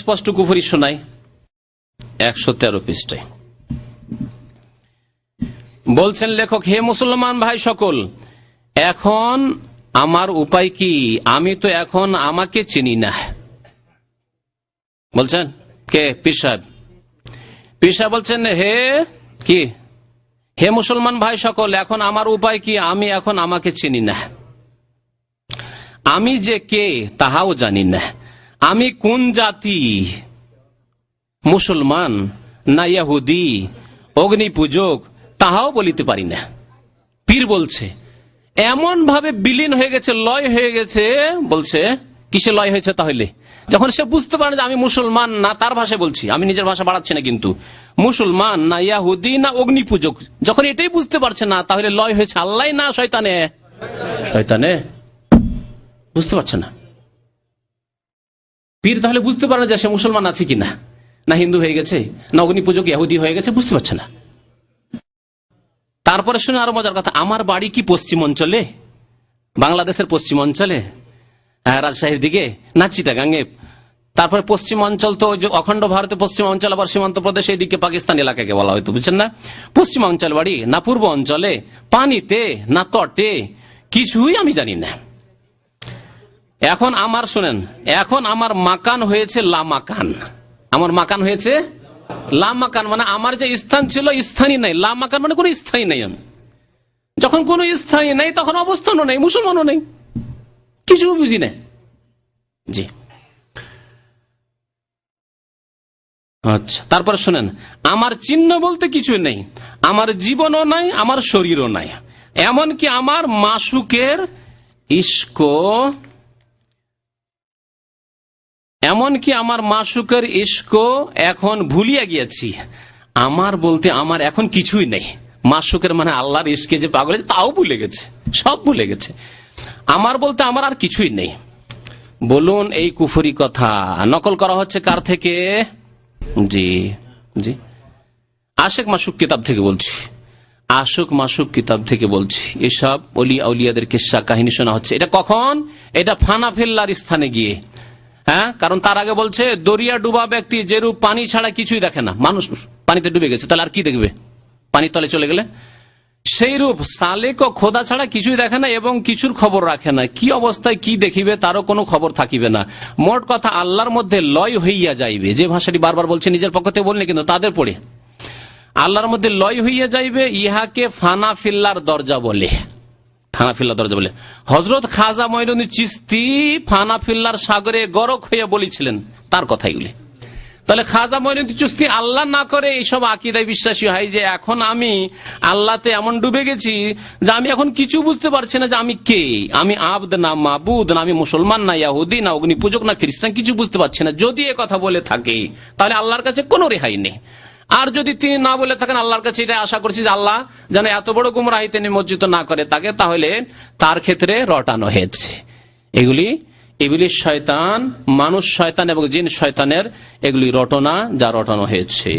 স্পষ্ট কুফরি শোনাই 113 পৃষ্ঠায় বলছেন লেখক, হে মুসলমান ভাই সকল, এখন আমার উপায় কি? আমি তো এখন আমাকে চিনি না। বলছেন কে? পীর সাহেব বলছেন, হে মুসলমান ভাই সকল, এখন আমার উপায় কি? আমি এখন আমাকে চিনি না। আমি যে কে তাহাও জানি না। আমি কোন জাতি, মুসলমান না ইহুদি, অগ্নি পূজক, তাহাও বলিতে পারি না। পীর বলছে এমন ভাবে বিলীন হয়ে গেছে, লয় হয়ে গেছে। বলছে কিসে লয় হয়েছে? তাহলে যখন সে বুঝতে পারে যে আমি মুসলমান না, তার ভাষায় বলছি, আমি নিজের ভাষা বাড়াচ্ছি না, কিন্তু মুসলমান না ইহুদি না অগ্নি পূজক, যখন এটাই বুঝতে পারছে না, তাহলে লয় হয়েছে আল্লাহ না শয়তানে? শয়তানে। বুঝতে পারছে না পীর, তাহলে বুঝতে পারে না যে সে মুসলমান আছে কিনা, না হিন্দু হয়ে গেছে, না অগ্নি পূজক ইহুদি হয়ে গেছে, বুঝতে পারছে না। তারপরে শুনে আরো মজার কথা, আমার বাড়ি কি পশ্চিম অঞ্চলে, বাংলাদেশের পশ্চিম অঞ্চলে, রাজশাহীর দিকে, না চিটাগাঙ্গে? তারপরে পশ্চিম অঞ্চল তো অখণ্ড ভারতে পশ্চিম অঞ্চল, আবার সীমান্ত প্রদেশ, এইদিকে পাকিস্তান এলাকাকে বলা হয়তো, বুঝছেন না? পশ্চিম অঞ্চল বাড়ি না পূর্ব অঞ্চলে, পানিতে না তটে, কিছুই আমি জানি না। এখন আমার শুনেন, এখন আমার মাকান হয়েছে লামাকান। আমার মাকান হয়েছে লামাকান, মানে আমার যে স্থান ছিল স্থানই নাই। লামাকান মানে কোনো স্থায়ী নাই। আমি যখন কোনো স্থায়ী নেই, তখন অবস্থানও নেই, মুসলমানও নেই, কিছু বুঝি না। জি, আচ্ছা। তারপর শুনেন, আমার চিহ্ন বলতে কিছু নেই, আমার জীবনও নাই, আমার শরীরও নাই, এমনকি আমার মাসুকের ইস্ক, এমনকি আমার মাসুকের ইস্ক এখন ভুলিয়া গিয়েছি। আমার বলতে আমার এখন কিছুই নেই। মাসুকের মানে আল্লাহর ইস্কে যে পাগল আছে, তাও ভুলে গেছে, সব ভুলে গেছে। আমার বলতে আমার আর কিছুই নেই। বলুন, এই কুফরি কথা নকল করা হচ্ছে কার থেকে? জি জি, আশেক মাসুক কিতাব থেকে বলছি, আশুক মাসুক কিতাব থেকে বলছি। এসব ওলিয়া আউলিয়াদের কিস্সা কাহিনী শোনা হচ্ছে। এটা কখন? এটা ফানাফিল্লার স্থানে গিয়ে। হ্যাঁ, কারণ তার আগে বলছে দরিয়া ডুবা ব্যক্তি যেরূপ পানি ছাড়া কিছুই দেখে না। মানুষ পানিতে ডুবে গেছে, তাহলে আর কি দেখবে? পানির তলে চলে গেলে সেই রূপ সালেক ও খোদা ছাড়া কিছুই দেখে না এবং কিছুর খবর রাখে না। কি অবস্থায় কি দেখিবে তারও কোনো খবর থাকিবে না। মোট কথা আল্লাহর মধ্যে লয় হইয়া যাইবে। যে ভাষাটি বারবার বলছে, নিজের পক্ষ থেকে বলিনি, কিন্তু তাদের পড়ে আল্লাহর মধ্যে লয় হইয়া যাইবে, ইহাকে ফানাফিল্লার দরজা বলে। ফানাফিল্লার দরজা বলে। হযরত খাজা মঈনুদ্দিন চিশতি ফানাফিল্লার সাগরে গরক হইয়া বলেছিলেন তার কথাগুলি। তাহলে খাজা মঈনুদ্দিন চিশতি আল্লাহ না করে এইসব আকীদায় বিশ্বাসী হয় যে এখন আমি আল্লাহতে এমন ডুবে গেছি যে আমি এখন কিছু বুঝতে পারছি না যে আমি কে, আমি আবদ না মাবুদ, না আমি মুসলমান না ইহুদি না অগ্নি পূজক না খ্রিস্টান, কিছু বুঝতে পারছি না। যদি এ কথা বলে থাকে তাহলে আল্লাহর কাছে কোনো রেহাই নেই। আর যদি তিনি না বলে থাকেন, আল্লাহর কাছে এটা আশা করছি যে আল্লাহ যেন এত বড় গুমরাহিতে নিমজ্জিত না করে তাকে, তাহলে তার ক্ষেত্রে রটানো হয়েছে। এগুলি ইবলিস শয়তান, মানুষ শয়তান এবং জিন শয়তানের এগুলি রটনা, যা রটানো হয়েছে।